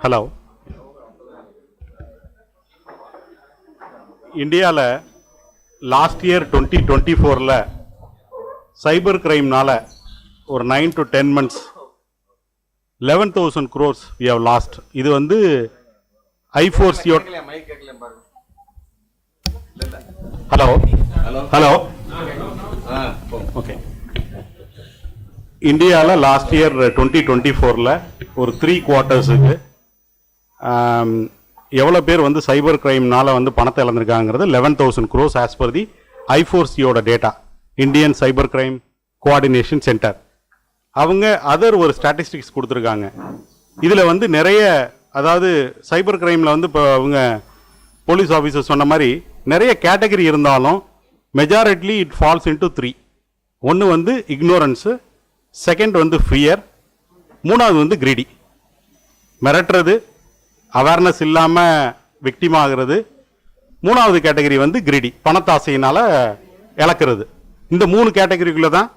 Hello. இந்தியாவில் last year 2024 சைபர் கிரைம்னால ஒரு 9 to 10 months 11,000 crores we have lost. இது வந்து I4C. Hello hello okay. இந்தியாவில் லாஸ்ட் இயர் 2024 ஒரு 3 quartersக்கு எவ்வளோ பேர் வந்து சைபர் கிரைம்னால வந்து பணத்தை இழந்திருக்காங்கிறது 11,000 crores ஆஸ் பர் தி I4Cயோட data, Indian cyber crime coordination centre. அவங்க அதர் ஒரு ஸ்டாட்டிஸ்டிக்ஸ் கொடுத்துருக்காங்க. இதில் வந்து நிறைய, அதாவது சைபர் கிரைமில் வந்து இப்போ அவங்க போலீஸ் ஆஃபீஸர் சொன்ன மாதிரி நிறைய கேட்டகரி இருந்தாலும் மெஜாரிட்லி இட் ஃபால்ஸ் இன்டு 3. ஒன்று வந்து இக்னோரன்ஸு, செகண்ட் வந்து ஃபியர், மூணாவது வந்து கிரீடி, மிரட்டுறது, அவேர்னஸ் இல்லாமல் விக்டிம் ஆகிறது. மூணாவது கேட்டகரி வந்து கிரீடி, பணத்தாசையினால் இழக்கிறது. இந்த 3 கேட்டகரிக்குள்ளே தான்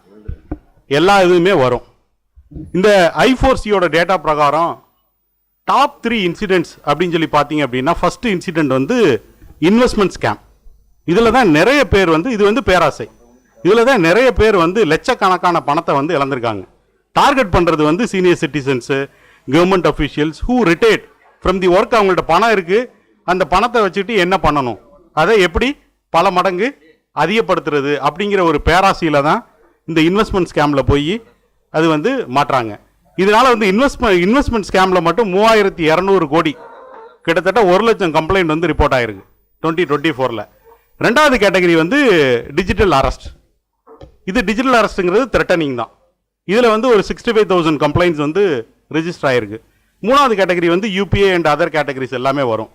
எல்லா இதுவுமே வரும். இந்த I4Cயோட டேட்டா பிரகாரம் டாப் 3 இன்சிடென்ட்ஸ் அப்படின்னு சொல்லி பார்த்தீங்க அப்படின்னா, ஃபர்ஸ்ட் இன்சிடென்ட் வந்து இன்வெஸ்ட்மெண்ட் ஸ்கேம். இதில் தான் நிறைய பேர் வந்து, இது வந்து பேராசை, இதில் தான் நிறைய பேர் வந்து லட்சக்கணக்கான பணத்தை வந்து இழந்திருக்காங்க. டார்கெட் பண்ணுறது வந்து senior citizens, government officials who retired from the work. அவங்கள்ட்ட பணம் இருக்குது, அந்த பணத்தை வச்சுட்டு என்ன பண்ணணும், அதை எப்படி பல மடங்கு அதிகப்படுத்துறது அப்படிங்கிற ஒரு பேராசையில் தான் இந்த இன்வெஸ்ட்மெண்ட் ஸ்கேமில் போய் அது வந்து மாட்டுறாங்க. இதனால வந்து இன்வெஸ்ட்மெண்ட் ஸ்கேமில் மட்டும் 3200 கோடி, கிட்டத்தட்ட 1 லட்சம் கம்ப்ளைண்ட் வந்து ரிப்போர்ட் ஆயிருக்கு 2024. ரெண்டாவது கேட்டகரி வந்து டிஜிட்டல் அரெஸ்ட். இது டிஜிட்டல் அரெஸ்ட்டுங்கிறது த்ரெட்டனிங் தான். இதில் வந்து ஒரு 65,000 கம்ப்ளைண்ட்ஸ் வந்து ரெஜிஸ்டர் ஆயிருக்கு. மூணாவது கேட்டகரி வந்து யூபிஏ அண்ட் அதர் கேட்டகரிஸ் எல்லாமே வரும்.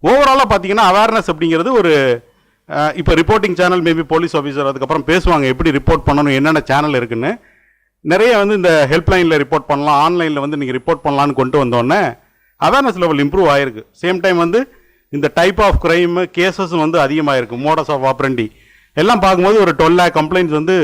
ஓவராலாக பார்த்தீங்கன்னா அவேர்னஸ் அப்படிங்கிறது ஒரு, இப்போ reporting channel maybe police officer அதுக்கப்புறம் பேசுவாங்க எப்படி ரிப்போர்ட் பண்ணணும், என்னென்ன சேனல் இருக்குன்னு. நிறைய வந்து இந்த ஹெல்ப்லைனில் ரிப்போர்ட் பண்ணலாம், ஆன்லைனில் வந்து நீங்கள் ரிப்போர்ட் பண்ணலான்னு கொண்டு வந்தோடனே அவேர்னஸ் லெவல் இம்ப்ரூவ் ஆயிருக்கு. சேம் டைம் வந்து இந்த டைப் ஆஃப் கிரைம் கேசஸும் வந்து அதிகமாகிருக்கு. மோடஸ் ஆஃப் ஆப்ரண்டி எல்லாம் பார்க்கும்போது ஒரு 12 lakh கம்ப்ளைண்ட்ஸ் வந்து